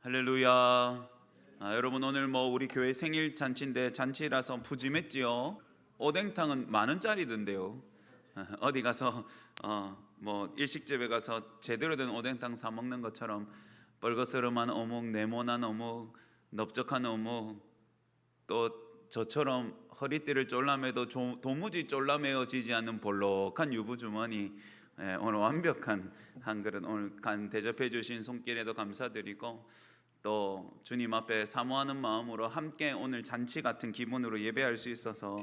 할렐루야. 여러분 오늘 우리 교회 생일 잔치인데 잔치라서 푸짐했지요. 오뎅탕은 10,000원짜리던데요. 어디 가서 일식집에 가서 제대로 된 오뎅탕 사 먹는 것처럼 뻘거스름한 어묵, 네모난 어묵, 넓적한 어묵, 또 저처럼 허리띠를 쫄라매도 도무지 쫄라매어지지 않는 볼록한 유부주머니, 오늘 완벽한 한 그릇 오늘 간 대접해 주신 손길에도 감사드리고, 또 주님 앞에 사모하는 마음으로 함께 오늘 잔치 같은 기분으로 예배할 수 있어서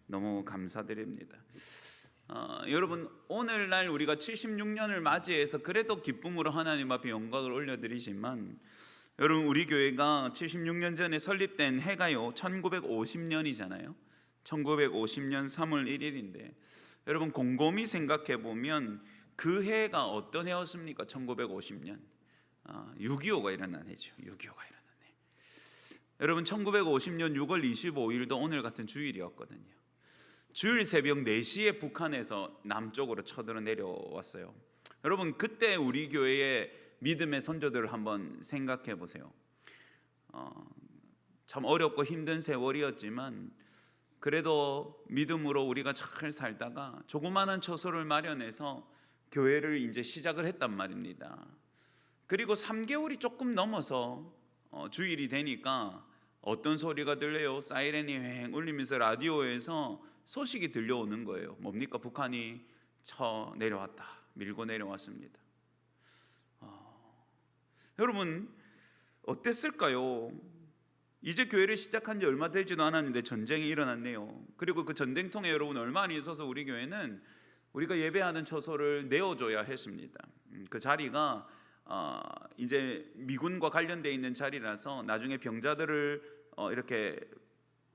너무 감사드립니다. 여러분 오늘날 우리가 76년을 맞이해서 그래도 기쁨으로 하나님 앞에 영광을 올려드리지만, 여러분 우리 교회가 76년 전에 설립된 해가요 1950년이잖아요 1950년 3월 1일인데 여러분 곰곰이 생각해 보면 그 해가 어떤 해였습니까? 1950년 6.25가 일어난 해죠. 6.25가 일어난 해. 여러분 1950년 6월 25일도 오늘 같은 주일이었거든요. 주일 새벽 4시에 북한에서 남쪽으로 쳐들어 내려왔어요. 여러분 그때 우리 교회의 믿음의 선조들을 한번 생각해 보세요. 참 어렵고 힘든 세월이었지만 그래도 믿음으로 우리가 잘 살다가 조그마한 처소를 마련해서 교회를 이제 시작을 했단 말입니다. 그리고 3개월이 조금 넘어서 주일이 되니까 어떤 소리가 들려요? 사이렌이 휑 울리면서 라디오에서 소식이 들려오는 거예요. 뭡니까? 북한이 쳐 내려왔다. 밀고 내려왔습니다. 여러분 어땠을까요? 이제 교회를 시작한 지 얼마 되지도 않았는데 전쟁이 일어났네요. 그리고 그 전쟁통에 여러분 얼마 있어서 우리 교회는 우리가 예배하는 처소를 내어줘야 했습니다. 그 자리가 이제 미군과 관련되어 있는 자리라서 나중에 병자들을 이렇게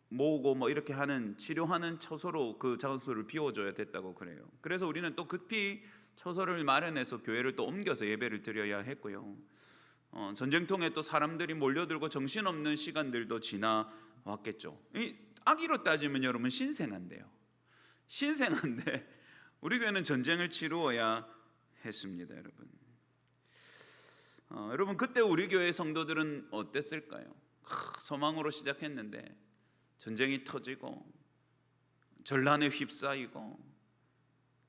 모으고 이렇게 하는 치료하는 처소로 그 장소를 비워줘야 됐다고 그래요. 그래서 우리는 또 급히 처소를 마련해서 교회를 또 옮겨서 예배를 드려야 했고요. 전쟁통에 또 사람들이 몰려들고 정신없는 시간들도 지나왔겠죠. 이 악의로 따지면 여러분 신생한데요. 신생한데 우리 교회는 전쟁을 치루어야 했습니다, 여러분. 여러분 그때 우리 교회 성도들은 어땠을까요? 소망으로 시작했는데 전쟁이 터지고 전란에 휩싸이고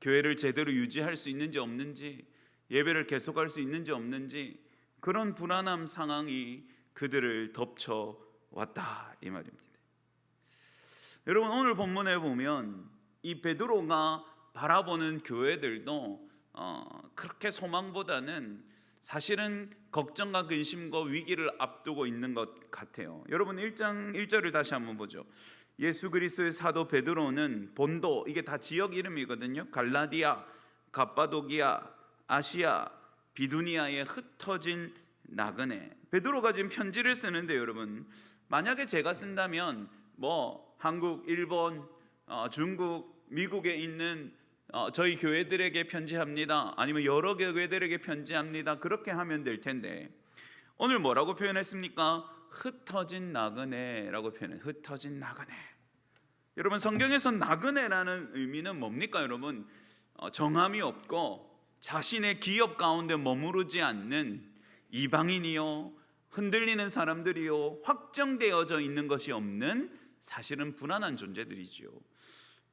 교회를 제대로 유지할 수 있는지 없는지, 예배를 계속할 수 있는지 없는지, 그런 불안한 상황이 그들을 덮쳐왔다 이 말입니다. 여러분 오늘 본문에 보면 이 베드로가 바라보는 교회들도 그렇게 소망보다는 사실은 걱정과 근심과 위기를 앞두고 있는 것 같아요. 여러분 1장 1절을 다시 한번 보죠. 예수 그리스도의 사도 베드로는 본도, 이게 다 지역 이름이거든요. 갈라디아, 갑바도기아, 아시아, 비두니아에 흩어진 나그네. 베드로가 지금 편지를 쓰는데 여러분 만약에 제가 쓴다면 한국, 일본, 중국, 미국에 있는 저희 교회들에게 편지합니다, 아니면 여러 교회들에게 편지합니다, 그렇게 하면 될 텐데 오늘 뭐라고 표현했습니까? 흩어진 나그네라고 표현해요. 흩어진 나그네. 여러분 성경에서 나그네라는 의미는 뭡니까? 여러분 정함이 없고 자신의 기업 가운데 머무르지 않는 이방인이요, 흔들리는 사람들이요, 확정되어져 있는 것이 없는 사실은 불안한 존재들이지요.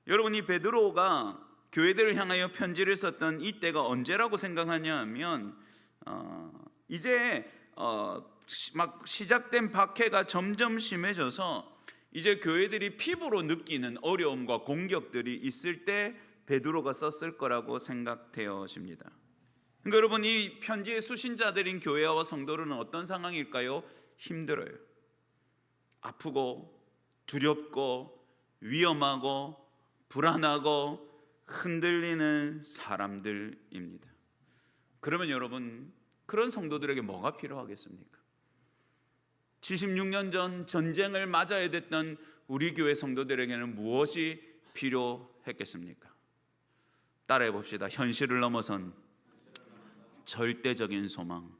여러분 이 베드로가 교회들을 향하여 편지를 썼던 이때가 언제라고 생각하냐 하면 이제 막 시작된 박해가 점점 심해져서 이제 교회들이 피부로 느끼는 어려움과 공격들이 있을 때 베드로가 썼을 거라고 생각되어집니다. 그러니까 여러분 이 편지의 수신자들인 교회와 성도들은 어떤 상황일까요? 힘들어요. 아프고 두렵고 위험하고 불안하고 흔들리는 사람들입니다. 그러면 여러분 그런 성도들에게 뭐가 필요하겠습니까? 76년 전 전쟁을 맞아야 됐던 우리 교회 성도들에게는 무엇이 필요했겠습니까? 따라해 봅시다. 현실을 넘어선 절대적인 소망.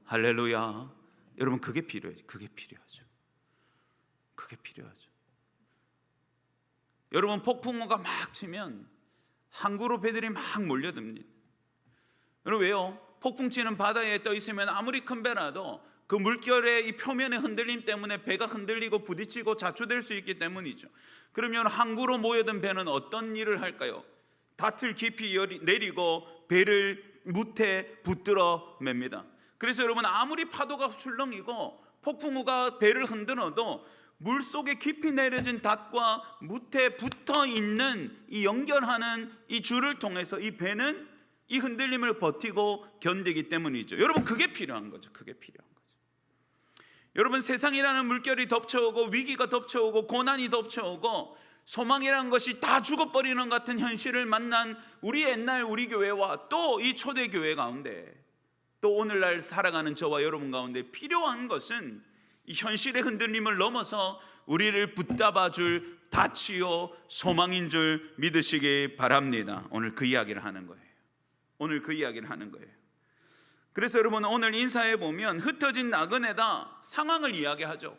할렐루야. 여러분 그게 필요해요. 그게 필요하죠. 그게 필요하죠. 여러분 폭풍우가 막 치면 한 그룹 배들이 막 몰려듭니다. 여러분 왜요? 폭풍 치는 바다에 떠 있으면 아무리 큰 배라도 그 물결의 이 표면의 흔들림 때문에 배가 흔들리고 부딪히고 자초될 수 있기 때문이죠. 그러면 항구로 모여든 배는 어떤 일을 할까요? 닷을 깊이 내리고 배를 무태 붙들어 맵니다. 그래서 여러분, 아무리 파도가 출렁이고 폭풍우가 배를 흔들어도 물속에 깊이 내려진 닷과 무태 붙어 있는 이 연결하는 이 줄을 통해서 이 배는 이 흔들림을 버티고 견디기 때문이죠. 여러분, 그게 필요한 거죠. 그게 필요한 거죠. 여러분, 세상이라는 물결이 덮쳐오고 위기가 덮쳐오고 고난이 덮쳐오고 소망이라는 것이 다 죽어버리는 같은 현실을 만난 우리 옛날 우리 교회와 또 이 초대교회 가운데, 또 오늘날 살아가는 저와 여러분 가운데 필요한 것은 이 현실의 흔들림을 넘어서 우리를 붙잡아 줄 닻이요 소망인 줄 믿으시기 바랍니다. 오늘 그 이야기를 하는 거예요. 오늘 그 이야기를 하는 거예요. 그래서 여러분, 오늘 인사에 보면 흩어진 나그네다 상황을 이야기하죠.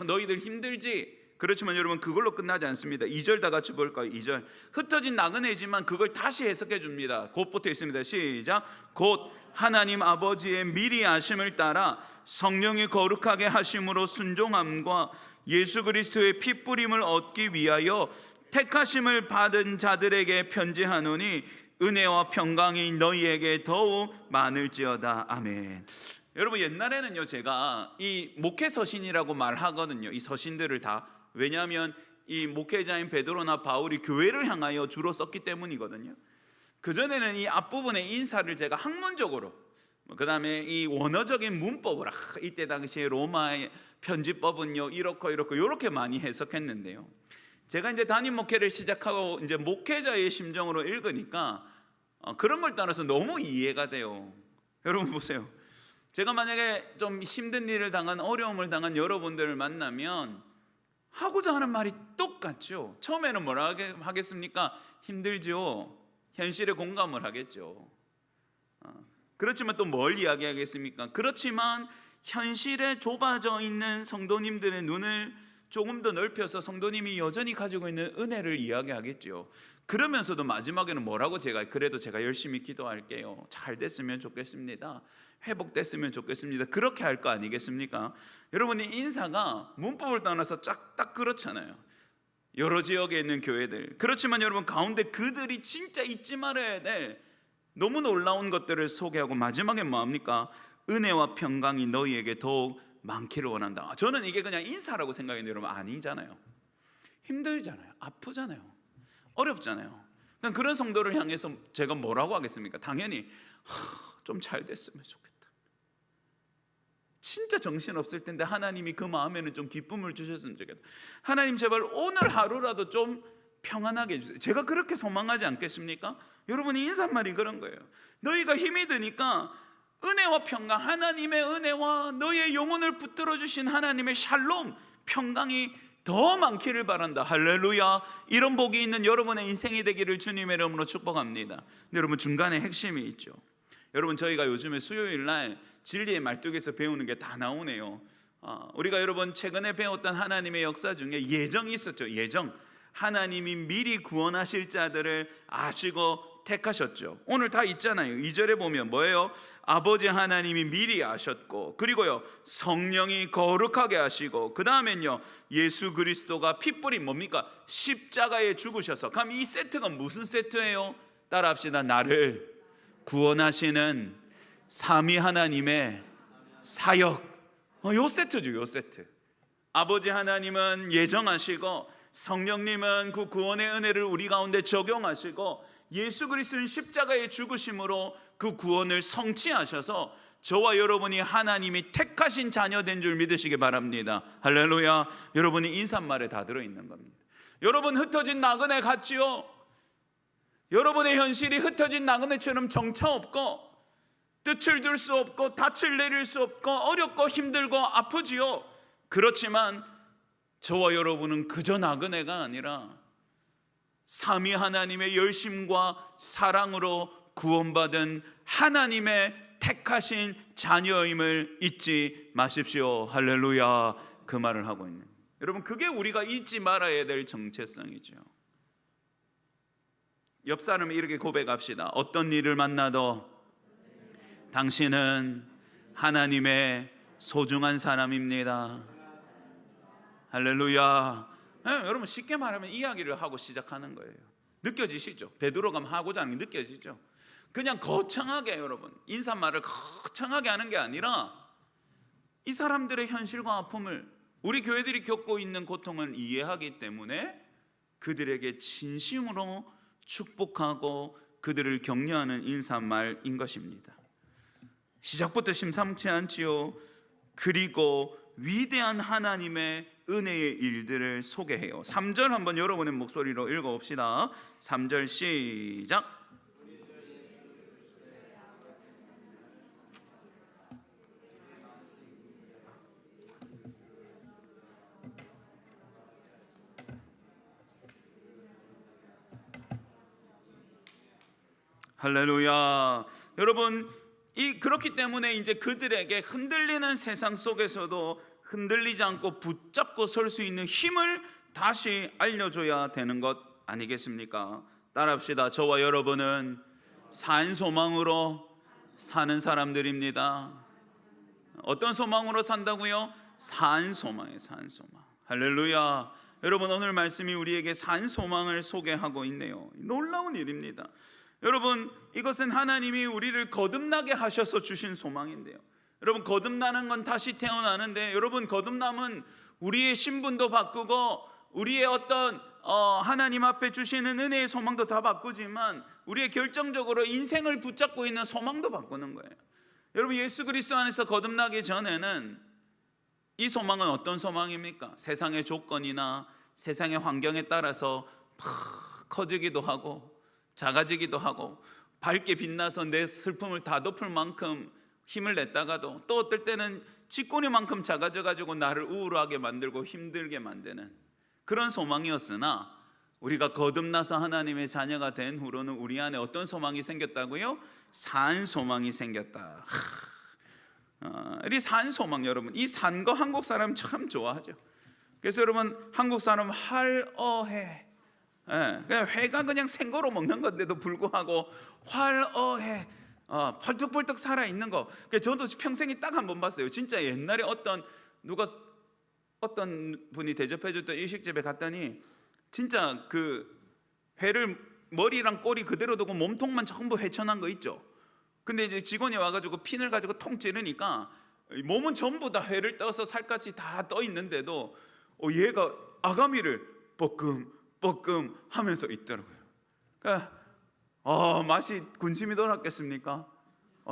너희들 힘들지? 그렇지만 여러분, 그걸로 끝나지 않습니다. 2절 다 같이 볼까요? 2절. 흩어진 나그네지만 그걸 다시 해석해 줍니다. 곧부터 있습니다. 시작. 곧 하나님 아버지의 미리 아심을 따라 성령이 거룩하게 하심으로 순종함과 예수 그리스도의 핏부림을 얻기 위하여 택하심을 받은 자들에게 편지하노니 은혜와 평강이 너희에게 더욱 많을지어다. 아멘. 여러분, 옛날에는요, 제가 이 목회 서신이라고 말하거든요. 이 서신들을 다. 왜냐하면 이 목회자인 베드로나 바울이 교회를 향하여 주로 썼기 때문이거든요. 그전에는 이 앞부분의 인사를 제가 학문적으로, 그 다음에 이 원어적인 문법을 이때 당시에 로마의 편지법은요 이렇고 이렇게 많이 해석했는데요, 제가 이제 담임 목회를 시작하고 이제 목회자의 심정으로 읽으니까 그런 걸 따라서 너무 이해가 돼요. 여러분 보세요. 제가 만약에 좀 힘든 일을 당한, 어려움을 당한 여러분들을 만나면 하고자 하는 말이 똑같죠. 처음에는 뭐라 하겠습니까? 힘들죠. 현실에 공감을 하겠죠. 그렇지만 또 뭘 이야기하겠습니까? 그렇지만 현실에 좁아져 있는 성도님들의 눈을 조금 더 넓혀서 성도님이 여전히 가지고 있는 은혜를 이야기하겠죠. 그러면서도 마지막에는 뭐라고 그래도 제가 열심히 기도할게요. 잘 됐으면 좋겠습니다. 회복됐으면 좋겠습니다. 그렇게 할 거 아니겠습니까? 여러분이 인사가 문법을 떠나서 딱 그렇잖아요. 여러 지역에 있는 교회들. 그렇지만 여러분, 가운데 그들이 진짜 잊지 말아야 될 너무 놀라운 것들을 소개하고 마지막에 뭐합니까? 은혜와 평강이 너희에게 더욱 많기를 원한다. 저는 이게 그냥 인사라고 생각했는데 여러분, 아니잖아요. 힘들잖아요. 아프잖아요. 어렵잖아요. 그런 성도를 향해서 제가 뭐라고 하겠습니까? 당연히 좀 잘 됐으면 좋겠다. 진짜 정신없을 텐데 하나님이 그 마음에는 좀 기쁨을 주셨으면 좋겠다. 하나님, 제발 오늘 하루라도 좀 평안하게 해주세요. 제가 그렇게 소망하지 않겠습니까? 여러분이 인사말이 그런 거예요. 너희가 힘이 드니까 은혜와 평강, 하나님의 은혜와 너희의 영혼을 붙들어 주신 하나님의 샬롬, 평강이 더 많기를 바란다. 할렐루야. 이런 복이 있는 여러분의 인생이 되기를 주님의 이름으로 축복합니다. 근데 여러분, 중간에 핵심이 있죠. 여러분, 저희가 요즘에 수요일날 진리의 말뚝에서 배우는 게 다 나오네요. 우리가 여러분 최근에 배웠던 하나님의 역사 중에 예정이 있었죠. 예정. 하나님이 미리 구원하실 자들을 아시고 택하셨죠. 오늘 다 있잖아요. 2절에 보면 뭐예요? 아버지 하나님이 미리 아셨고, 그리고요 성령이 거룩하게 하시고, 그 다음엔요 예수 그리스도가 핏불이 뭡니까? 십자가에 죽으셔서. 그럼 이 세트가 무슨 세트예요? 따라합시다. 나를 구원하시는 삼위 하나님의 사역. 요 세트죠. 요 세트. 아버지 하나님은 예정하시고, 성령님은 그 구원의 은혜를 우리 가운데 적용하시고, 예수 그리스도는 십자가의 죽으심으로 그 구원을 성취하셔서 저와 여러분이 하나님이 택하신 자녀된 줄 믿으시기 바랍니다. 할렐루야. 여러분이 인사말에 다 들어있는 겁니다. 여러분, 흩어진 나그네 같지요? 여러분의 현실이 흩어진 나그네처럼 정처 없고 뜻을 들 수 없고 닻을 내릴 수 없고 어렵고 힘들고 아프지요. 그렇지만 저와 여러분은 그저 나그네가 아니라 삼위 하나님의 열심과 사랑으로 구원받은 하나님의 택하신 자녀임을 잊지 마십시오. 할렐루야. 그 말을 하고 있는, 여러분, 그게 우리가 잊지 말아야 될 정체성이죠. 옆 사람이 이렇게 고백합시다. 어떤 일을 만나도 당신은 하나님의 소중한 사람입니다. 할렐루야. 여러분 쉽게 말하면 이야기를 하고 시작하는 거예요. 느껴지시죠? 베드로가 하고자 하는 게 느껴지죠? 그냥 거창하게 여러분 인사말을 거창하게 하는 게 아니라 이 사람들의 현실과 아픔을, 우리 교회들이 겪고 있는 고통을 이해하기 때문에 그들에게 진심으로 축복하고 그들을 격려하는 인사말인 것입니다. 시작부터 심상치 않지요. 그리고 위대한 하나님의 은혜의 일들을 소개해요. 3절 한번 여러분의 목소리로 읽어봅시다. 3절 시작. 할렐루야. 여러분 그렇기 때문에 이제 그들에게 흔들리는 세상 속에서도 흔들리지 않고 붙잡고 설 수 있는 힘을 다시 알려줘야 되는 것 아니겠습니까? 따라합시다. 저와 여러분은 산 소망으로 사는 사람들입니다. 어떤 소망으로 산다고요? 산 소망이에요. 산 소망. 할렐루야. 여러분 오늘 말씀이 우리에게 산 소망을 소개하고 있네요. 놀라운 일입니다. 여러분 이것은 하나님이 우리를 거듭나게 하셔서 주신 소망인데요. 여러분 거듭나는 건 다시 태어나는데, 여러분 거듭남은 우리의 신분도 바꾸고 우리의 어떤 하나님 앞에 주시는 은혜의 소망도 다 바꾸지만 우리의 결정적으로 인생을 붙잡고 있는 소망도 바꾸는 거예요. 여러분 예수 그리스도 안에서 거듭나기 전에는 이 소망은 어떤 소망입니까? 세상의 조건이나 세상의 환경에 따라서 팍 커지기도 하고 작아지기도 하고 밝게 빛나서 내 슬픔을 다 덮을 만큼 힘을 냈다가도 또 어떨 때는 찌꺼니만큼 작아져가지고 나를 우울하게 만들고 힘들게 만드는 그런 소망이었으나, 우리가 거듭나서 하나님의 자녀가 된 후로는 우리 안에 어떤 소망이 생겼다고요? 산 소망이 생겼다. 이 산 소망, 여러분 이 산 거 한국 사람 참 좋아하죠. 그래서 여러분 한국 사람 활어해, 그냥 회가 그냥 생거로 먹는 건데도 불구하고 활어해, 펄떡펄떡 살아있는 거. 저도 평생에 딱 한 번 봤어요. 진짜 옛날에 어떤 분이 대접해줬던 일식집에 갔더니 진짜 그 회를 머리랑 꼬리 그대로 두고 몸통만 전부 회천한 거 있죠. 근데 이제 직원이 와가지고 핀을 가지고 통 찌르니까 몸은 전부 다 회를 떠서 살갗이 다 떠 있는데도 얘가 아가미를 뻐끔 하면서 있더라고요. 그러니까 맛이 군침이 돌았겠습니까?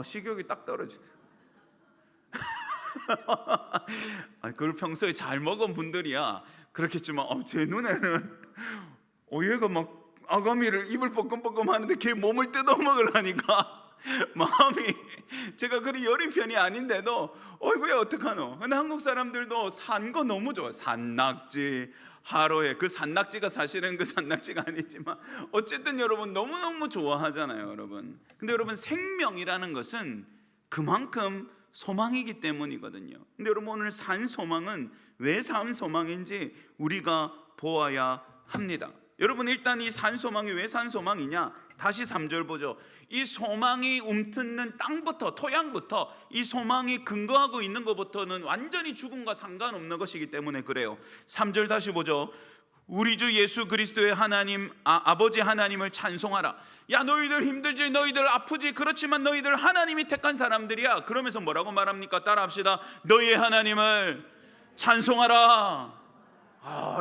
식욕이 딱 떨어지더라고요. 그걸 평소에 잘 먹은 분들이야 그렇겠지만 제 눈에는 얘가 막 아가미를 입을 뻐끔뻐끔 하는데 걔 몸을 뜯어 먹으려니까 마음이, 제가 그리 여린 편이 아닌데도 어이구야 어떡하노. 근데 한국 사람들도 산 거 너무 좋아요. 산낙지, 하루에 그 산낙지가 사실은 그 산낙지가 아니지만 어쨌든 여러분 너무너무 좋아하잖아요 여러분. 근데 여러분 생명이라는 것은 그만큼 소망이기 때문이거든요. 근데 여러분 오늘 산 소망은 왜 산 소망인지 우리가 보아야 합니다. 여러분 일단 이 산 소망이 왜 산 소망이냐? 다시 3절 보죠. 이 소망이 움트는 땅부터, 토양부터, 이 소망이 근거하고 있는 것부터는 완전히 죽음과 상관없는 것이기 때문에 그래요. 3절 다시 보죠. 우리 주 예수 그리스도의 하나님, 아버지 하나님을 찬송하라. 야 너희들 힘들지, 너희들 아프지, 그렇지만 너희들 하나님이 택한 사람들이야. 그러면서 뭐라고 말합니까? 따라합시다. 너희의 하나님을 찬송하라.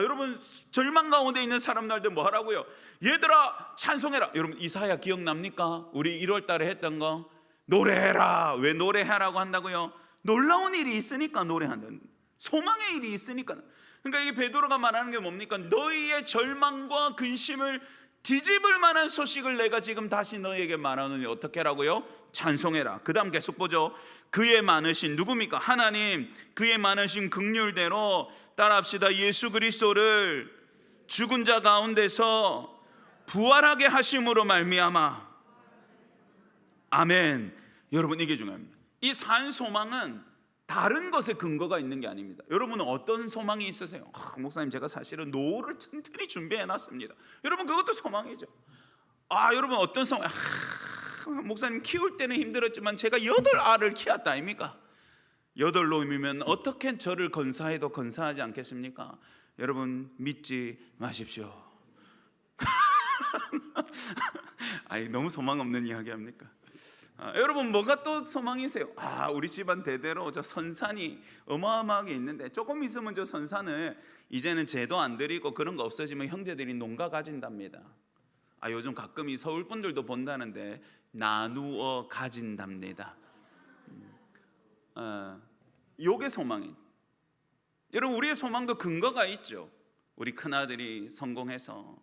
여러분 절망 가운데 있는 사람들한테 뭐 하라고요? 얘들아 찬송해라. 여러분 이사야 기억납니까? 우리 1월 달에 했던 거 노래해라. 왜 노래하라고 한다고요? 놀라운 일이 있으니까 노래한다는, 소망의 일이 있으니까. 그러니까 이 베드로가 말하는 게 뭡니까? 너희의 절망과 근심을 뒤집을 만한 소식을 내가 지금 다시 너희에게 말하느니 어떻게 하라고요? 찬송해라. 그 다음 계속 보죠. 그의 많으신, 누굽니까? 하나님, 그의 많으신 긍휼대로 따라합시다. 예수 그리스도를 죽은 자 가운데서 부활하게 하심으로 말미암아. 아멘. 여러분 이게 중요합니다. 이 산 소망은 다른 것에 근거가 있는 게 아닙니다. 여러분은 어떤 소망이 있으세요? 목사님 제가 사실은 노후를 튼튼히 준비해 놨습니다. 여러분 그것도 소망이죠. 여러분 어떤 소망? 목사님 키울 때는 힘들었지만 제가 8알을 키웠다 아닙니까? 8 놈이면 어떻게 저를 건사해도 건사하지 않겠습니까? 여러분 믿지 마십시오. 아니 너무 소망 없는 이야기 합니까? 여러분 뭐가 또 소망이세요? 우리 집안 대대로 저 선산이 어마어마하게 있는데 조금 있으면 저 선산을 이제는 제도 안 드리고 그런 거 없어지면 형제들이 농가 가진답니다. 요즘 가끔 이 서울 분들도 본다는데 나누어 가진답니다. 요게 소망이. 여러분 우리의 소망도 근거가 있죠. 우리 큰아들이 성공해서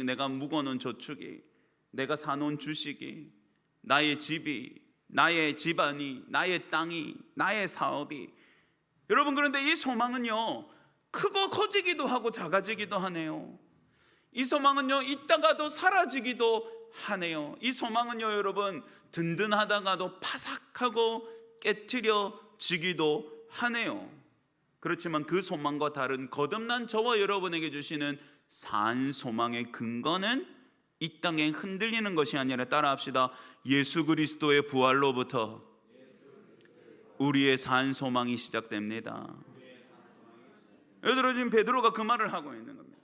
내가 묵어놓은 저축이, 내가 사놓은 주식이, 나의 집이, 나의 집안이, 나의 땅이, 나의 사업이. 여러분 그런데 이 소망은요 크고 커지기도 하고 작아지기도 하네요. 이 소망은요 있다가도 사라지기도 하네요. 이 소망은요 여러분 든든하다가도 파삭하고 깨트려지기도 하네요. 그렇지만 그 소망과 다른 거듭난 저와 여러분에게 주시는 산 소망의 근거는 이 땅에 흔들리는 것이 아니라, 따라합시다, 예수 그리스도의 부활로부터 우리의 산 소망이 시작됩니다. 여러분 지금 베드로가 그 말을 하고 있는 겁니다.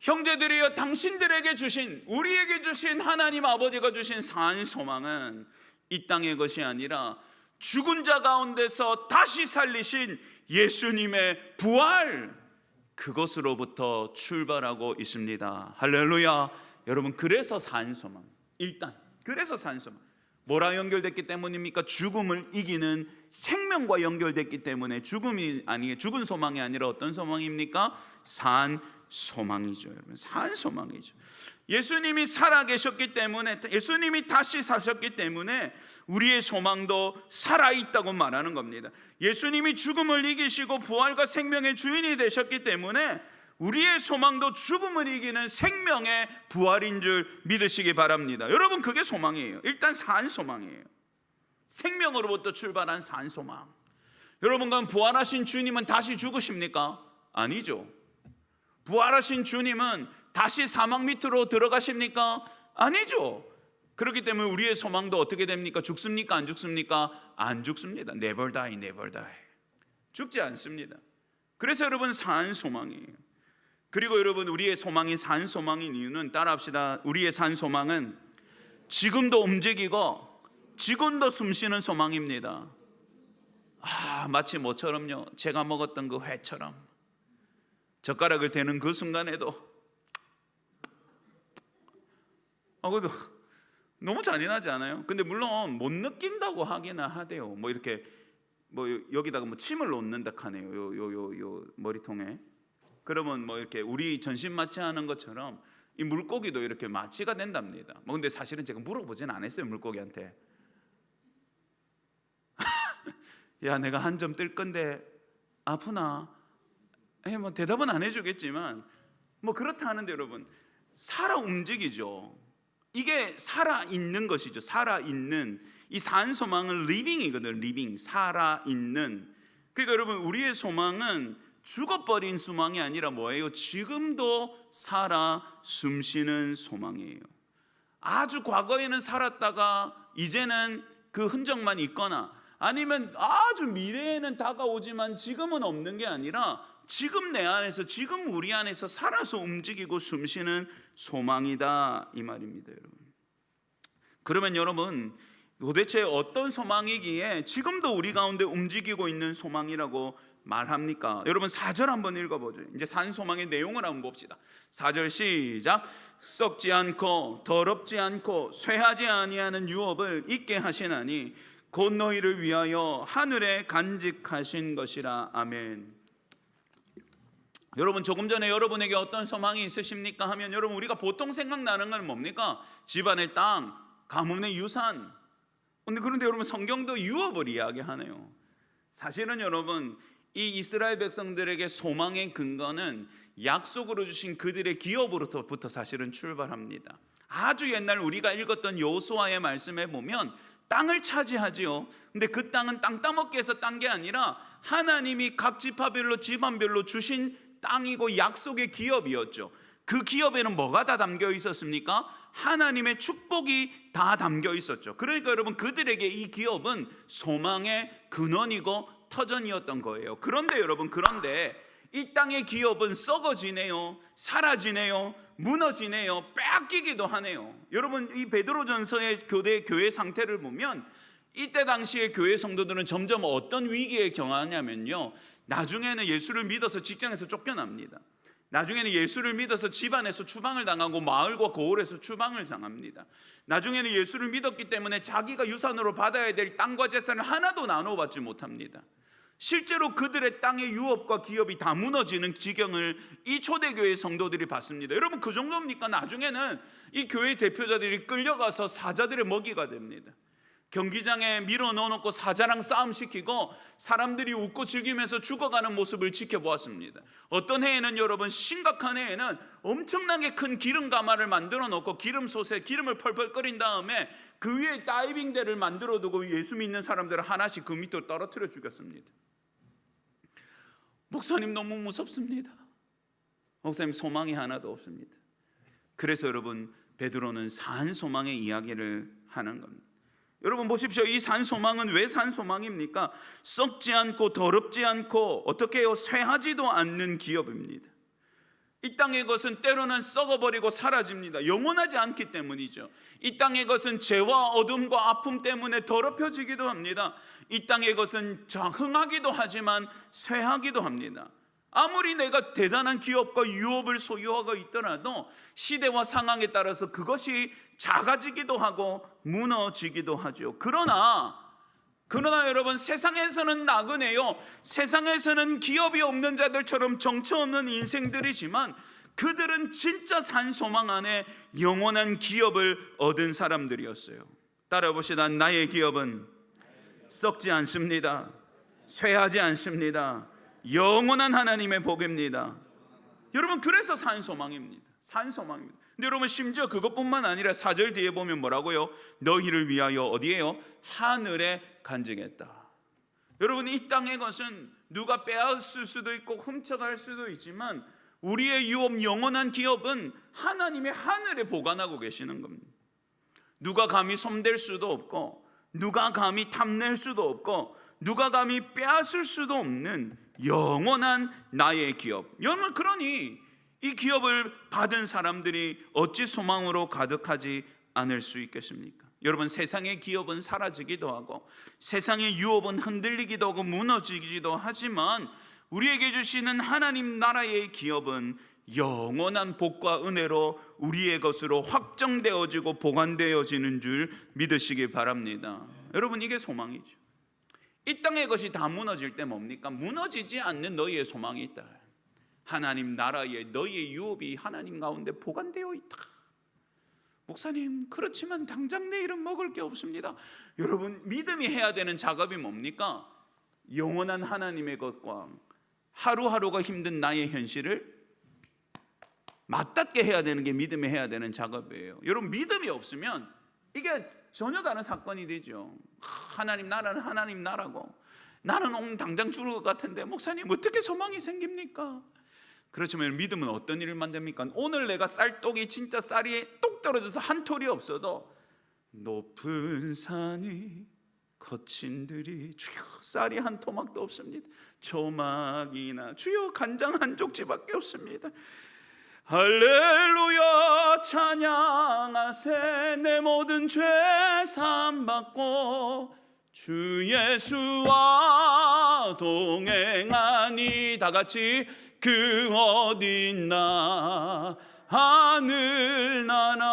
형제들이여, 당신들에게 주신, 우리에게 주신 하나님 아버지가 주신 산 소망은 이 땅의 것이 아니라 죽은 자 가운데서 다시 살리신 예수님의 부활, 그것으로부터 출발하고 있습니다. 할렐루야. 여러분 그래서 산 소망, 일단 그래서 산 소망 뭐랑 연결됐기 때문입니까? 죽음을 이기는 생명과 연결됐기 때문에 죽은 소망이 아니라 어떤 소망입니까? 산 소망이죠. 여러분 산 소망이죠. 예수님이 살아계셨기 때문에, 예수님이 다시 사셨기 때문에 우리의 소망도 살아있다고 말하는 겁니다. 예수님이 죽음을 이기시고 부활과 생명의 주인이 되셨기 때문에 우리의 소망도 죽음을 이기는 생명의 부활인 줄 믿으시기 바랍니다. 여러분 그게 소망이에요. 일단 산 소망이에요. 생명으로부터 출발한 산 소망. 여러분 그럼 부활하신 주님은 다시 죽으십니까? 아니죠. 부활하신 주님은 다시 사망 밑으로 들어가십니까? 아니죠. 그렇기 때문에 우리의 소망도 어떻게 됩니까? 죽습니까? 안 죽습니까? 안 죽습니다. Never die, never die. 죽지 않습니다. 그래서 여러분 산 소망이에요. 그리고 여러분 우리의 소망이 산 소망인 이유는, 따라합시다, 우리의 산 소망은 지금도 움직이고 지금도 숨쉬는 소망입니다. 마치 뭐처럼요, 제가 먹었던 그 회처럼 젓가락을 대는 그 순간에도 그래도 너무 잔인하지 않아요? 근데 물론 못 느낀다고 하기는 하대요. 뭐 이렇게 여기다가 침을 놓는다 하네요. 요 머리통에. 그러면 이렇게 우리 전신 마취하는 것처럼 이 물고기도 이렇게 마취가 된답니다. 근데 사실은 제가 물어보진 않았어요, 물고기한테. 야, 내가 한 점 뜰 건데 아프나? 대답은 안 해주겠지만 그렇다 하는데 여러분 살아 움직이죠. 이게 살아있는 것이죠. 살아있는 이 산 소망은 리빙이거든요. 리빙, 살아있는. 그러니까 여러분 우리의 소망은 죽어버린 소망이 아니라 뭐예요? 지금도 살아 숨쉬는 소망이에요. 아주 과거에는 살았다가 이제는 그 흔적만 있거나, 아니면 아주 미래에는 다가오지만 지금은 없는 게 아니라 지금 내 안에서, 지금 우리 안에서 살아서 움직이고 숨쉬는 소망이다, 이 말입니다. 여러분 그러면 여러분 도대체 어떤 소망이기에 지금도 우리 가운데 움직이고 있는 소망이라고 말합니까? 여러분 4절 한번 읽어보죠. 이제 산 소망의 내용을 한번 봅시다. 4절 시작. 썩지 않고 더럽지 않고 쇠하지 아니하는 유업을 있게 하시나니 곧 너희를 위하여 하늘에 간직하신 것이라. 아멘. 여러분 조금 전에 여러분에게 어떤 소망이 있으십니까 하면, 여러분 우리가 보통 생각나는 건 뭡니까? 집안의 땅, 가문의 유산. 그런데 여러분 성경도 유업을 이야기하네요. 사실은 여러분 이 이스라엘 백성들에게 소망의 근거는 약속으로 주신 그들의 기업으로부터 사실은 출발합니다. 아주 옛날 우리가 읽었던 여호수아의 말씀에 보면 땅을 차지하지요. 근데 그 땅은 땅 따먹기 해서 딴 게 아니라 하나님이 각 지파별로 집안별로 주신 땅이고 약속의 기업이었죠. 그 기업에는 뭐가 다 담겨 있었습니까? 하나님의 축복이 다 담겨 있었죠. 그러니까 여러분, 그들에게 이 기업은 소망의 근원이고 터전이었던 거예요. 그런데 여러분, 이 땅의 기업은 썩어지네요, 사라지네요, 무너지네요, 빼앗기기도 하네요. 여러분, 이 베드로전서의 교회 상태를 보면 이때 당시의 교회 성도들은 점점 어떤 위기에 경하냐면요, 나중에는 예수를 믿어서 직장에서 쫓겨납니다. 나중에는 예수를 믿어서 집안에서 추방을 당하고 마을과 고을에서 추방을 당합니다. 나중에는 예수를 믿었기 때문에 자기가 유산으로 받아야 될 땅과 재산을 하나도 나눠받지 못합니다. 실제로 그들의 땅의 유업과 기업이 다 무너지는 지경을 이 초대교회 성도들이 봤습니다. 여러분, 그 정도입니까? 나중에는 이 교회 대표자들이 끌려가서 사자들의 먹이가 됩니다. 경기장에 밀어 넣어놓고 사자랑 싸움 시키고 사람들이 웃고 즐기면서 죽어가는 모습을 지켜보았습니다. 어떤 해에는 여러분, 심각한 해에는 엄청나게 큰 기름 가마를 만들어 놓고 기름솥에 기름을 펄펄 끓인 다음에 그 위에 다이빙대를 만들어 두고 예수 믿는 사람들을 하나씩 그 밑으로 떨어뜨려 죽였습니다. 목사님, 너무 무섭습니다. 목사님, 소망이 하나도 없습니다. 그래서 여러분, 베드로는 산 소망의 이야기를 하는 겁니다. 여러분 보십시오. 이 산소망은 왜 산소망입니까? 썩지 않고 더럽지 않고 어떻게 해요? 쇠하지도 않는 기업입니다. 이 땅의 것은 때로는 썩어버리고 사라집니다. 영원하지 않기 때문이죠. 이 땅의 것은 죄와 어둠과 아픔 때문에 더럽혀지기도 합니다. 이 땅의 것은 흥하기도 하지만 쇠하기도 합니다. 아무리 내가 대단한 기업과 유업을 소유하고 있더라도 시대와 상황에 따라서 그것이 작아지기도 하고 무너지기도 하죠. 그러나 여러분, 세상에서는 나그네요, 세상에서는 기업이 없는 자들처럼 정처 없는 인생들이지만 그들은 진짜 산 소망 안에 영원한 기업을 얻은 사람들이었어요. 따라 봅시다. 나의 기업은 썩지 않습니다. 쇠하지 않습니다. 영원한 하나님의 복입니다. 여러분, 그래서 산소망입니다. 산소망입니다. 근데 여러분, 심지어 그것뿐만 아니라 4절 뒤에 보면 뭐라고요? 너희를 위하여 어디에요? 하늘에 간증했다. 여러분, 이 땅의 것은 누가 빼앗을 수도 있고 훔쳐갈 수도 있지만 우리의 유업, 영원한 기업은 하나님의 하늘에 보관하고 계시는 겁니다. 누가 감히 손댈 수도 없고 누가 감히 탐낼 수도 없고 누가 감히 빼앗을 수도 없는 영원한 나의 기업. 여러분, 그러니 이 기업을 받은 사람들이 어찌 소망으로 가득하지 않을 수 있겠습니까? 여러분, 세상의 기업은 사라지기도 하고 세상의 유업은 흔들리기도 하고 무너지기도 하지만 우리에게 주시는 하나님 나라의 기업은 영원한 복과 은혜로 우리의 것으로 확정되어지고 보관되어지는 줄 믿으시기 바랍니다. 여러분, 이게 소망이죠. 이 땅의 것이 다 무너질 때 뭡니까? 무너지지 않는 너희의 소망이 있다. 하나님 나라에 너희의 유업이 하나님 가운데 보관되어 있다. 목사님, 그렇지만 당장 내일은 먹을 게 없습니다. 여러분, 믿음이 해야 되는 작업이 뭡니까? 영원한 하나님의 것과 하루하루가 힘든 나의 현실을 맞닿게 해야 되는 게 믿음이 해야 되는 작업이에요. 여러분, 믿음이 없으면 이게 전혀 다른 사건이 되죠. 하나님 나라는 하나님 나라고 나는 오늘 당장 죽을 것 같은데 목사님, 어떻게 소망이 생깁니까? 그렇지만 믿음은 어떤 일을 만듭니까? 오늘 내가 쌀떡이 진짜 쌀이 똑 떨어져서 한 톨이 없어도 높은 산이 거친 들이 주여 쌀이 한 토막도 없습니다. 초막이나 주여 간장 한 족지밖에 없습니다. 할렐루야 찬양하세 내 모든 죄 사함받고 주 예수와 동행하니 다 같이 그 어딨나 하늘나라.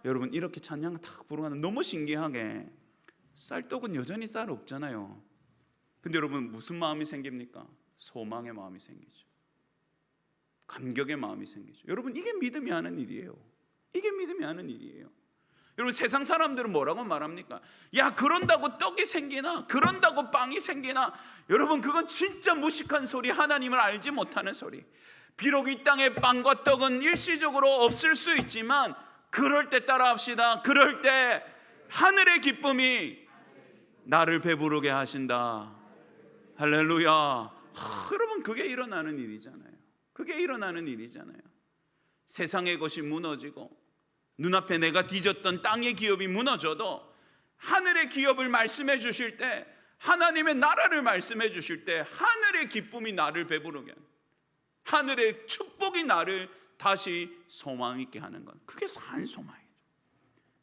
여러분, 이렇게 찬양 딱 부르면 너무 신기하게 쌀떡은 여전히 쌀 없잖아요. 근데 여러분, 무슨 마음이 생깁니까? 소망의 마음이 생기죠. 감격의 마음이 생기죠. 여러분, 이게 믿음이 하는 일이에요. 이게 믿음이 하는 일이에요. 여러분, 세상 사람들은 뭐라고 말합니까? 야, 그런다고 떡이 생기나? 그런다고 빵이 생기나? 여러분, 그건 진짜 무식한 소리, 하나님을 알지 못하는 소리. 비록 이 땅에 빵과 떡은 일시적으로 없을 수 있지만 그럴 때 따라합시다. 그럴 때 하늘의 기쁨이 나를 배부르게 하신다. 할렐루야. 여러분, 그게 일어나는 일이잖아요. 그게 일어나는 일이잖아요. 세상의 것이 무너지고 눈앞에 내가 뒤졌던 땅의 기업이 무너져도 하늘의 기업을 말씀해 주실 때, 하나님의 나라를 말씀해 주실 때 하늘의 기쁨이 나를 배부르게, 하늘의 축복이 나를 다시 소망 있게 하는 것, 그게 산 소망이에요.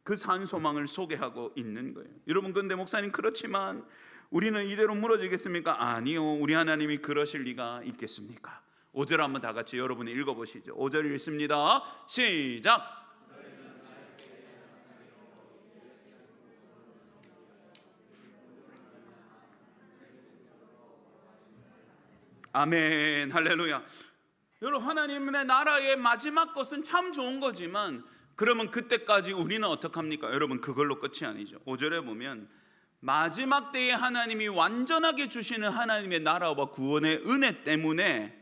그 산 소망을 소개하고 있는 거예요. 여러분, 근데 목사님, 그렇지만 우리는 이대로 무너지겠습니까? 아니요, 우리 하나님이 그러실 리가 있겠습니까? 5절 한번 다 같이 여러분이 읽어보시죠. 5절 읽습니다. 시작. 아멘, 할렐루야. 여러분, 하나님의 나라의 마지막 것은 참 좋은 거지만, 그러면 그때까지 우리는 어떡합니까? 여러분, 그걸로 끝이 아니죠. 5절에 보면 마지막 때에 하나님이 완전하게 주시는 하나님의 나라와 구원의 은혜 때문에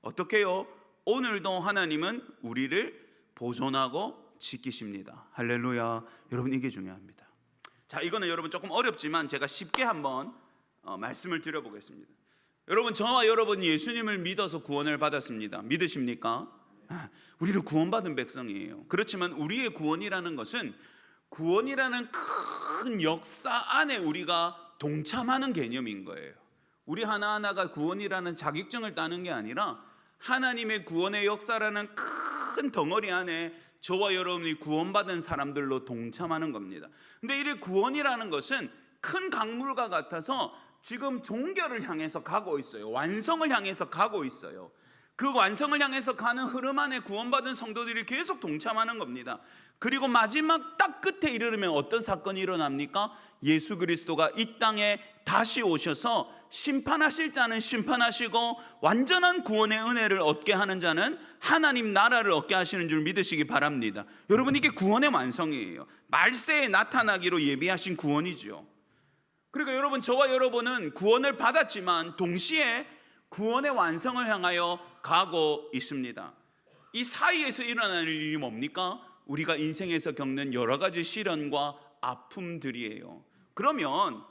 어떻게 해요? 오늘도 하나님은 우리를 보존하고 지키십니다. 할렐루야. 여러분, 이게 중요합니다. 자, 이거는 여러분 조금 어렵지만 제가 쉽게 한번 말씀을 드려보겠습니다. 여러분, 저와 여러분 예수님을 믿어서 구원을 받았습니다. 믿으십니까? 우리는 구원받은 백성이에요. 그렇지만 우리의 구원이라는 것은, 구원이라는 큰 역사 안에 우리가 동참하는 개념인 거예요. 우리 하나하나가 구원이라는 자격증을 따는 게 아니라 하나님의 구원의 역사라는 큰 덩어리 안에 저와 여러분이 구원받은 사람들로 동참하는 겁니다. 근데 이 구원이라는 것은 큰 강물과 같아서 지금 종결을 향해서 가고 있어요. 완성을 향해서 가고 있어요. 그 완성을 향해서 가는 흐름 안에 구원받은 성도들이 계속 동참하는 겁니다. 그리고 마지막 딱 끝에 이르면 어떤 사건이 일어납니까? 예수 그리스도가 이 땅에 다시 오셔서 심판하실 자는 심판하시고 완전한 구원의 은혜를 얻게 하는 자는 하나님 나라를 얻게 하시는 줄 믿으시기 바랍니다. 여러분, 이게 구원의 완성이에요. 말세에 나타나기로 예비하신 구원이죠. 그러니까 여러분, 저와 여러분은 구원을 받았지만 동시에 구원의 완성을 향하여 가고 있습니다. 이 사이에서 일어나는 일이 뭡니까? 우리가 인생에서 겪는 여러 가지 시련과 아픔들이에요. 그러면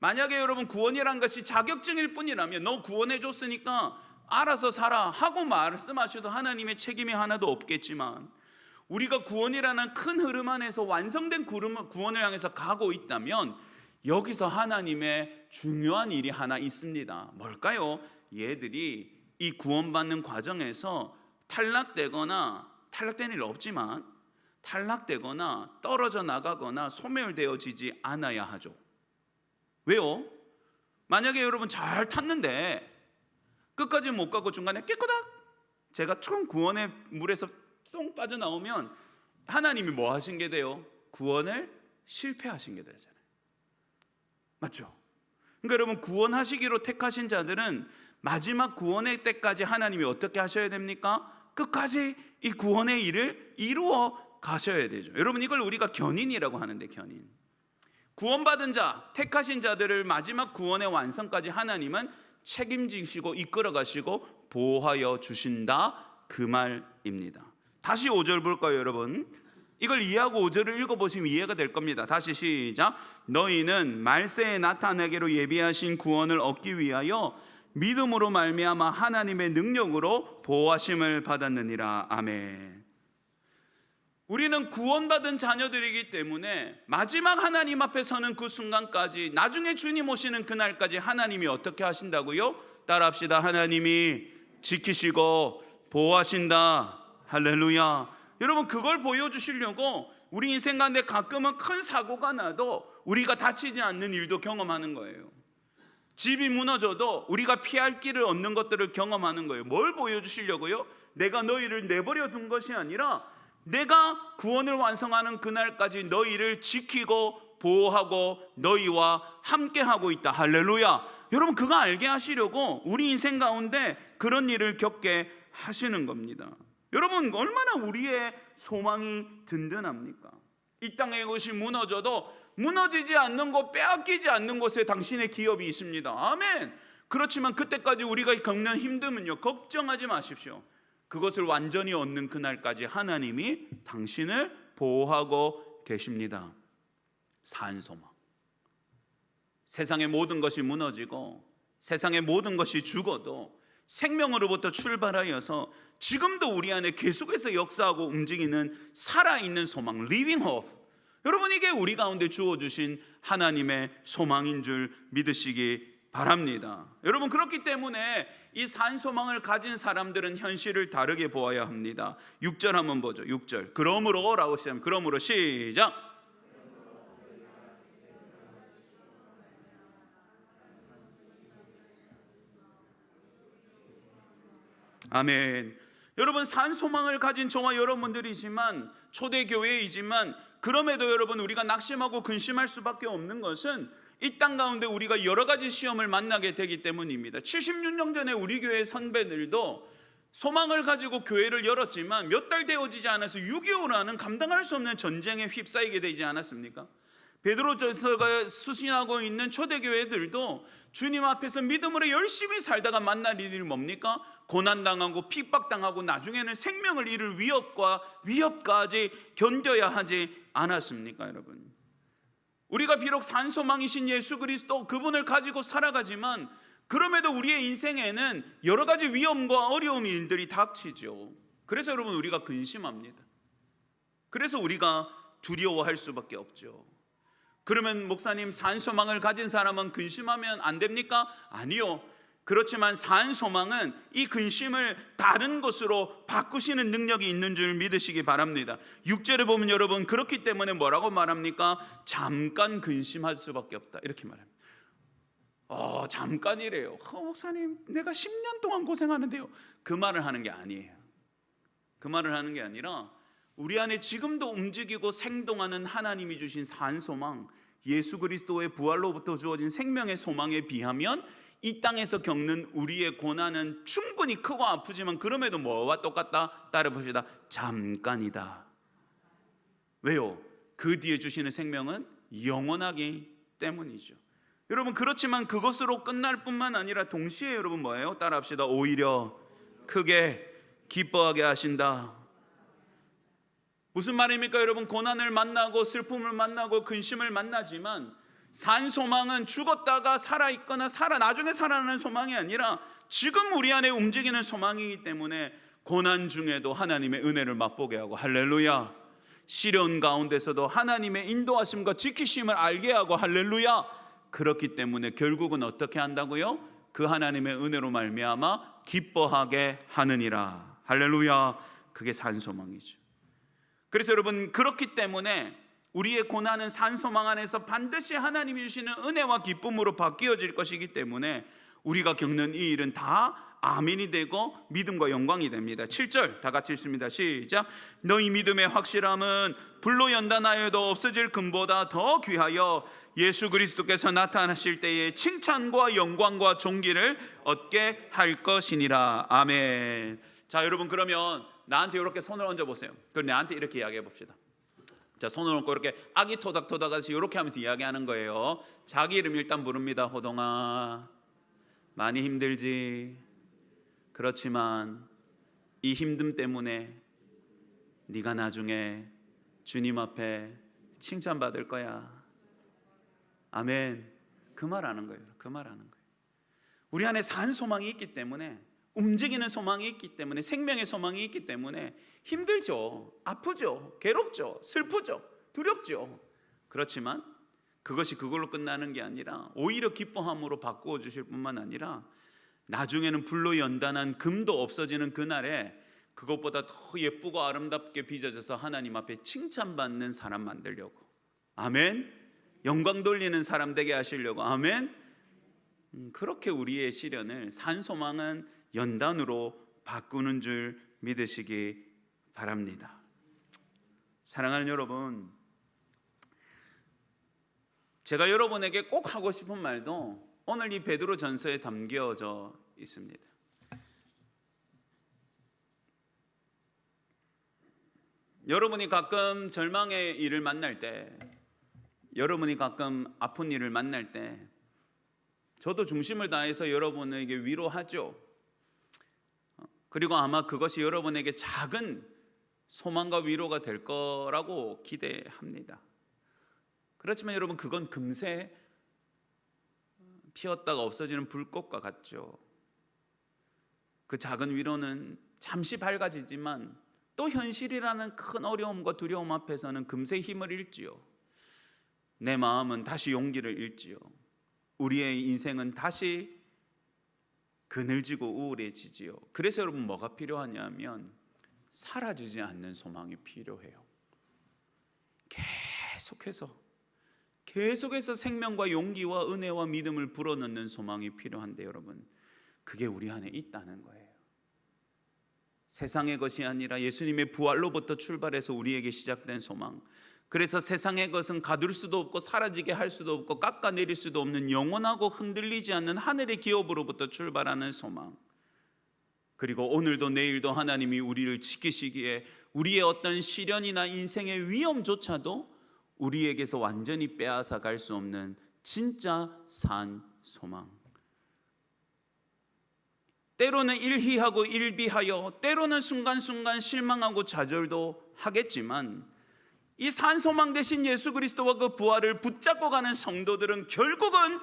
만약에 여러분 구원이란 것이 자격증일 뿐이라면, 너 구원해 줬으니까 알아서 살아 하고 말씀하셔도 하나님의 책임이 하나도 없겠지만, 우리가 구원이라는 큰 흐름 안에서 완성된 구원을 향해서 가고 있다면 여기서 하나님의 중요한 일이 하나 있습니다. 뭘까요? 얘들이 이 구원받는 과정에서 탈락되는 일 없지만 탈락되거나 떨어져 나가거나 소멸되어지지 않아야 하죠. 왜요? 만약에 여러분 잘 탔는데 끝까지 못 가고 중간에 깨끗하게 제가 처음 구원의 물에서 쏙 빠져나오면 하나님이 뭐 하신 게 돼요? 구원을 실패하신 게 되잖아요. 맞죠? 그러니까 여러분, 구원하시기로 택하신 자들은 마지막 구원의 때까지 하나님이 어떻게 하셔야 됩니까? 끝까지 이 구원의 일을 이루어 가셔야 되죠. 여러분, 이걸 우리가 견인이라고 하는데, 견인. 구원받은 자, 택하신 자들을 마지막 구원의 완성까지 하나님은 책임지시고 이끌어 가시고 보호하여 주신다, 그 말입니다. 다시 5절 볼까요, 여러분? 이걸 이해하고 5절을 읽어보시면 이해가 될 겁니다. 다시 시작. 너희는 말세에 나타내기로 예비하신 구원을 얻기 위하여 믿음으로 말미암아 하나님의 능력으로 보호하심을 받았느니라. 아멘. 우리는 구원받은 자녀들이기 때문에 마지막 하나님 앞에 서는 그 순간까지, 나중에 주님 오시는 그날까지 하나님이 어떻게 하신다고요? 따라합시다. 하나님이 지키시고 보호하신다. 할렐루야. 여러분, 그걸 보여주시려고 우리 인생 가운데 가끔은 큰 사고가 나도 우리가 다치지 않는 일도 경험하는 거예요. 집이 무너져도 우리가 피할 길을 얻는 것들을 경험하는 거예요. 뭘 보여주시려고요? 내가 너희를 내버려 둔 것이 아니라 내가 구원을 완성하는 그날까지 너희를 지키고 보호하고 너희와 함께하고 있다. 할렐루야. 여러분, 그거 알게 하시려고 우리 인생 가운데 그런 일을 겪게 하시는 겁니다. 여러분, 얼마나 우리의 소망이 든든합니까? 이 땅의 것이 무너져도 무너지지 않는 곳, 빼앗기지 않는 곳에 당신의 기업이 있습니다. 아멘. 그렇지만 그때까지 우리가 겪는 힘듦은요, 걱정하지 마십시오. 그것을 완전히 얻는 그날까지 하나님이 당신을 보호하고 계십니다. 산 소망. 세상의 모든 것이 무너지고 세상의 모든 것이 죽어도 생명으로부터 출발하여서 지금도 우리 안에 계속해서 역사하고 움직이는 살아있는 소망, living hope. 여러분, 이게 우리 가운데 주어주신 하나님의 소망인 줄 믿으시기 바랍니다. 여러분, 그렇기 때문에 이 산소망을 가진 사람들은 현실을 다르게 보아야 합니다. 6절 한번 보죠. 6절. 그러므로 라고 시작하면, 그러므로 시작. 아멘. 여러분, 산소망을 가진 저와 여러분들이지만, 초대교회이지만, 그럼에도 여러분, 우리가 낙심하고 근심할 수밖에 없는 것은 이 땅 가운데 우리가 여러 가지 시험을 만나게 되기 때문입니다. 76년 전에 우리 교회 선배들도 소망을 가지고 교회를 열었지만 몇 달 되어지지 않아서 6.25라는 감당할 수 없는 전쟁에 휩싸이게 되지 않았습니까? 베드로전서가 수신하고 있는 초대교회들도 주님 앞에서 믿음으로 열심히 살다가 만날 일이 뭡니까? 고난당하고 핍박당하고 나중에는 생명을 잃을 위협까지 견뎌야 하지 않았습니까, 여러분? 우리가 비록 산소망이신 예수 그리스도 그분을 가지고 살아가지만 그럼에도 우리의 인생에는 여러 가지 위험과 어려움 일들이 닥치죠. 그래서 여러분, 우리가 근심합니다. 그래서 우리가 두려워할 수밖에 없죠. 그러면 목사님, 산소망을 가진 사람은 근심하면 안 됩니까? 아니요. 그렇지만 산소망은 이 근심을 다른 것으로 바꾸시는 능력이 있는 줄 믿으시기 바랍니다. 6절에 보면 여러분, 그렇기 때문에 뭐라고 말합니까? 잠깐 근심할 수밖에 없다, 이렇게 말합니다. 잠깐이래요. 목사님, 내가 10년 동안 고생하는데요. 그 말을 하는 게 아니에요. 그 말을 하는 게 아니라 우리 안에 지금도 움직이고 생동하는 하나님이 주신 산소망, 예수 그리스도의 부활로부터 주어진 생명의 소망에 비하면 이 땅에서 겪는 우리의 고난은 충분히 크고 아프지만 그럼에도 뭐와 똑같다? 따라봅시다. 잠깐이다. 왜요? 그 뒤에 주시는 생명은 영원하기 때문이죠. 여러분, 그렇지만 그것으로 끝날 뿐만 아니라 동시에 여러분 뭐예요? 따라합시다. 오히려 크게 기뻐하게 하신다. 무슨 말입니까? 여러분, 고난을 만나고 슬픔을 만나고 근심을 만나지만 산소망은 죽었다가 살아있거나 나중에 살아나는 소망이 아니라 지금 우리 안에 움직이는 소망이기 때문에 고난 중에도 하나님의 은혜를 맛보게 하고, 할렐루야. 시련 가운데서도 하나님의 인도하심과 지키심을 알게 하고, 할렐루야. 그렇기 때문에 결국은 어떻게 한다고요? 그 하나님의 은혜로 말미암아 기뻐하게 하느니라. 할렐루야. 그게 산소망이죠. 그래서 여러분, 그렇기 때문에 우리의 고난은 산소망 안에서 반드시 하나님이 주시는 은혜와 기쁨으로 바뀌어질 것이기 때문에 우리가 겪는 이 일은 다 아멘이 되고 믿음과 영광이 됩니다. 7절 다 같이 읽습니다. 시작. 너희 믿음의 확실함은 불로 연단하여도 없어질 금보다 더 귀하여 예수 그리스도께서 나타나실 때에 칭찬과 영광과 존귀를 얻게 할 것이니라. 아멘. 자, 여러분, 그러면 나한테 이렇게 손을 얹어 보세요. 그럼 나한테 이렇게 이야기해 봅시다. 자, 손을 얹고 이렇게 아기 토닥토닥하듯이 이렇게 하면서 이야기하는 거예요. 자기 이름 일단 부릅니다. 호동아, 많이 힘들지? 그렇지만 이 힘듦 때문에 네가 나중에 주님 앞에 칭찬받을 거야. 아멘. 그 말 하는 거예요. 그 말 하는 거예요. 우리 안에 산 소망이 있기 때문에, 움직이는 소망이 있기 때문에, 생명의 소망이 있기 때문에 힘들죠, 아프죠, 괴롭죠, 슬프죠, 두렵죠. 그렇지만 그것이 그걸로 끝나는 게 아니라 오히려 기뻐함으로 바꾸어 주실 뿐만 아니라 나중에는 불로 연단한 금도 없어지는 그날에 그것보다 더 예쁘고 아름답게 빚어져서 하나님 앞에 칭찬받는 사람 만들려고, 아멘. 영광 돌리는 사람 되게 하시려고, 아멘. 그렇게 우리의 시련을 산소망은 연단으로 바꾸는 줄 믿으시기 바랍니다. 사랑하는 여러분, 제가 여러분에게 꼭 하고 싶은 말도 오늘 이 베드로 전서에 담겨져 있습니다. 여러분이 가끔 절망의 일을 만날 때, 여러분이 가끔 아픈 일을 만날 때 저도 중심을 다해서 여러분에게 위로하죠. 그리고 아마 그것이 여러분에게 작은 소망과 위로가 될 거라고 기대합니다. 그렇지만 여러분, 그건 금세 피었다가 없어지는 불꽃과 같죠. 그 작은 위로는 잠시 밝아지지만 또 현실이라는 큰 어려움과 두려움 앞에서는 금세 힘을 잃지요. 내 마음은 다시 용기를 잃지요. 우리의 인생은 다시 그늘지고 우울해지지요. 그래서 여러분 뭐가 필요하냐면 사라지지 않는 소망이 필요해요. 계속해서 생명과 용기와 은혜와 믿음을 불어넣는 소망이 필요한데 여러분, 그게 우리 안에 있다는 거예요. 세상의 것이 아니라 예수님의 부활로부터 출발해서 우리에게 시작된 소망. 그래서 세상의 것은 가둘 수도 없고 사라지게 할 수도 없고 깎아내릴 수도 없는 영원하고 흔들리지 않는 하늘의 기업으로부터 출발하는 소망. 그리고 오늘도 내일도 하나님이 우리를 지키시기에 우리의 어떤 시련이나 인생의 위험조차도 우리에게서 완전히 빼앗아 갈 수 없는 진짜 산 소망. 때로는 일희하고 일비하여, 때로는 순간순간 실망하고 좌절도 하겠지만 이 산소망 대신 예수 그리스도와 그 부활을 붙잡고 가는 성도들은 결국은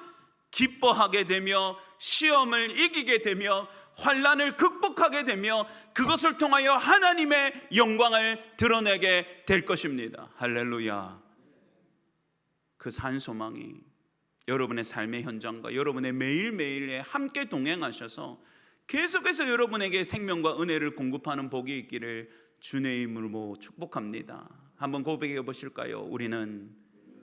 기뻐하게 되며 시험을 이기게 되며 환난을 극복하게 되며 그것을 통하여 하나님의 영광을 드러내게 될 것입니다. 할렐루야. 그 산소망이 여러분의 삶의 현장과 여러분의 매일매일에 함께 동행하셔서 계속해서 여러분에게 생명과 은혜를 공급하는 복이 있기를 주의 이름으로 축복합니다. 한번 고백해 보실까요? 우리는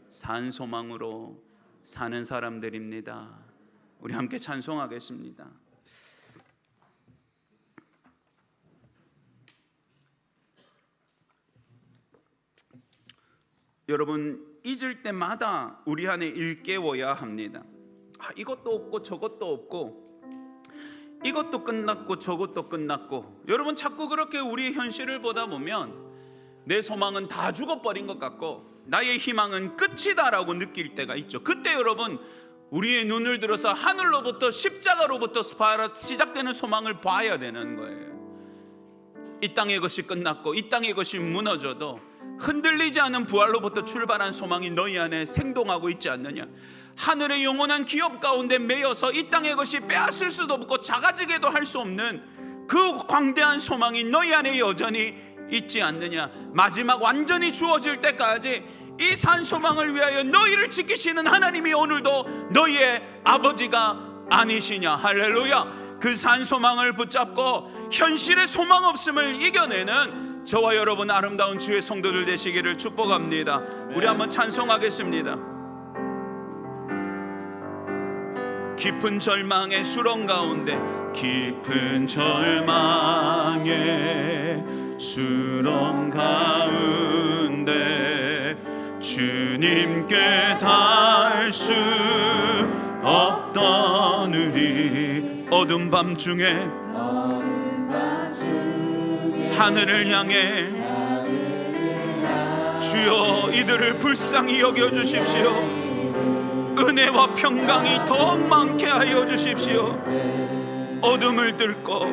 산소망으로 사는 사람들입니다. 우리 함께 찬송하겠습니다. 여러분, 잊을 때마다 우리 안에 일깨워야 합니다. 이것도 없고 저것도 없고 이것도 끝났고 저것도 끝났고. 여러분, 자꾸 그렇게 우리의 현실을 보다 보면 내 소망은 다 죽어버린 것 같고 나의 희망은 끝이다라고 느낄 때가 있죠. 그때 여러분, 우리의 눈을 들어서 하늘로부터 십자가로부터 시작되는 소망을 봐야 되는 거예요. 이 땅의 것이 끝났고 이 땅의 것이 무너져도 흔들리지 않은 부활로부터 출발한 소망이 너희 안에 생동하고 있지 않느냐. 하늘의 영원한 기업 가운데 매여서 이 땅의 것이 빼앗을 수도 없고 작아지게도 할 수 없는 그 광대한 소망이 너희 안에 여전히 있지 않느냐. 마지막 완전히 주어질 때까지 이 산소망을 위하여 너희를 지키시는 하나님이 오늘도 너희의 아버지가 아니시냐. 할렐루야. 그 산소망을 붙잡고 현실의 소망 없음을 이겨내는 저와 여러분 아름다운 주의 성도들 되시기를 축복합니다. 우리 한번 찬송하겠습니다. 깊은 절망의 수렁 가운데, 깊은 절망의 수렁 가운데 주님께 닿을 수 없던 우리, 어두운 밤중에 하늘을 향해 주여 이들을 불쌍히 여겨주십시오. 은혜와 평강이 더욱 많게 하여 주십시오. 어둠을 뚫고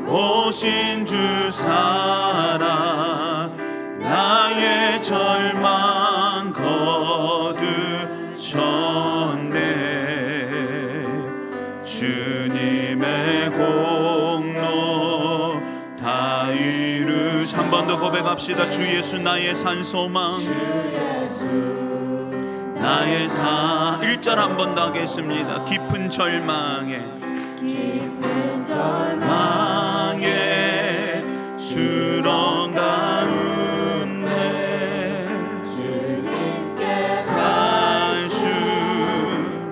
오신 주 살아 나의 절망 거두셨네. 주님의 공로 다 이루시. 한 번 더 고백합시다. 주 예수 나의 산소망, 나의 1절 한 번 더 하겠습니다. 깊은 절망에 수렁 가운데 주님께 갈 수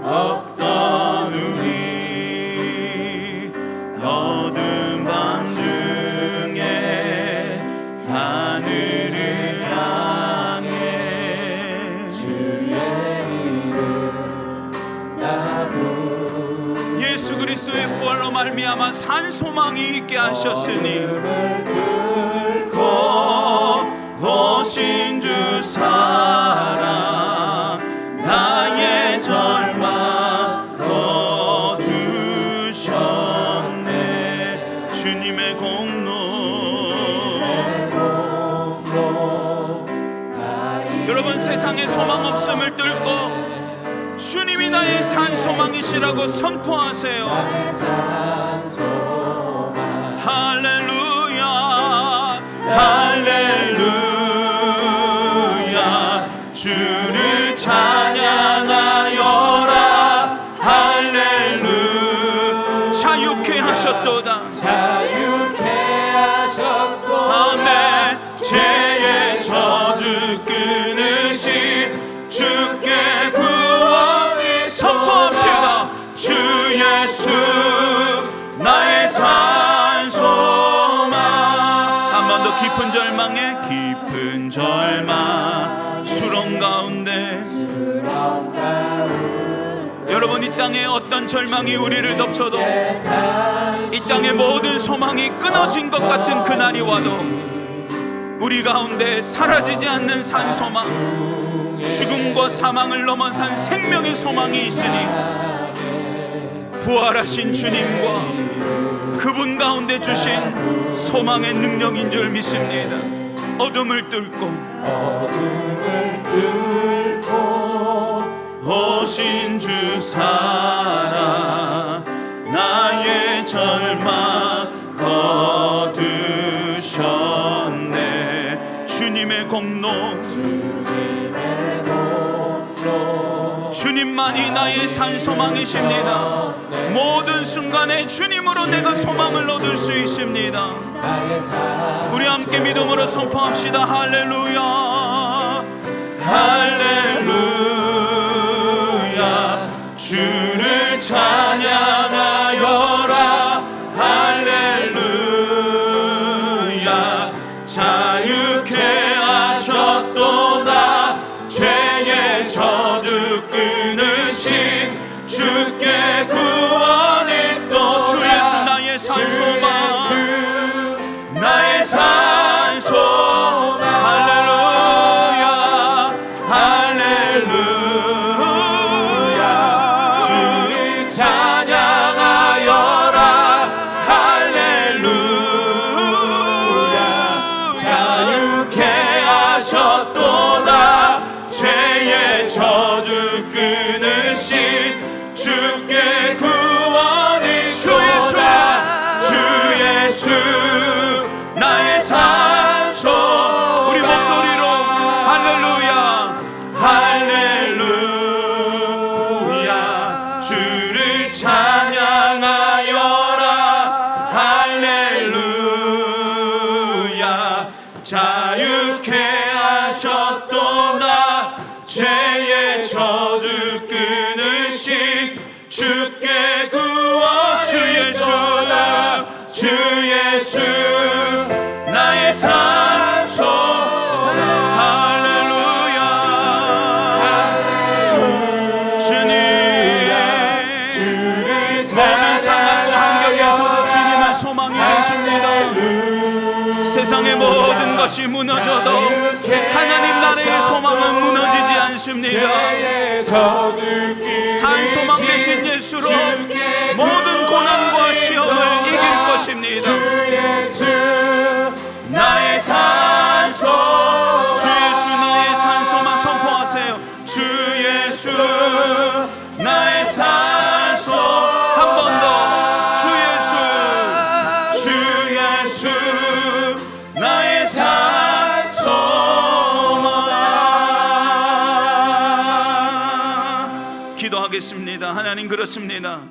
없던 우리, 어두운 밤중에 하늘을 향해 주의 이름 나부. 예수 그리스도의 부활로 말미암아 산소망이 있게 하셨으니 오신 주 사랑 나의 절망 거두셨네. 주님의 공로. 여러분, 세상의 소망 없음을 뚫고 주님이 나의 산소망 소망이시라고 선포하세요. 할렐루야 할렐루야 주를 찬양하여라. 할렐루야 자유케 하셨도다. 자유케 하셨도다. 아멘. 죄의 저주 끊으신 주께 구원이 선포합시다. 주 예수 나의 산 소망. 한 번 더 깊은 절망에 깊은 절망 수렁 가운데 여러분 이 땅에 어떤 절망이 우리를 덮쳐도 이 땅의 모든 소망이 끊어진 것 같은 그날이 와도 우리 가운데 사라지지 않는 산소망 죽음과 사망을 넘어선 생명의 소망이 있으니 부활하신 주님과 그분 가운데 주신 소망의 능력인 줄 믿습니다. 어둠을 뚫고 오신 주 살아 나의 절망 거두셨네. 주님의 공로 주님만이 나의 산소망이십니다. 모든 순간에 주님으로 내가 소망을 얻을 수 있습니다. 우리 함께 믿음으로 선포합시다. 할렐루야 할렐루야 주를 찬양하여라. 할렐루야 자유케 하셨도다. 죄의 저주 끊으신 주께 구원이 또 주 예수 나의 산소망 나의 산소망. 할렐루야 할렐루야 주를 찬양하여라. 할렐루야 자유케 하셨도다. 죄의 저주 끊으신 주께 구원이 주다. 주 예수 나의 산소. 우리 목소리로 할렐루야 할렐루야 주를 찬양하여라. 할렐루야 자유케 하셨도다. 죄의 저주 끊으신 주께 구원. 주 예수 주 예수 나의 산소. 할렐루야 주님 모든 상황과 환경에서도 주님은 소망이 되십니다. 세상의 모든 것이 무너져도 하나님 나라의 소망은 무너지지 않습니다. 산소망 되신 예수로 모든 고난과 시험을 이길 것입니다. 주 예수 나의 산소. 주 예수 나의 산소만 선포하세요. 주 예수 나의 산소. 한 번 더. 주 예수 주 예수 나의 산소만. 기도하겠습니다. 하나님 그렇습니다.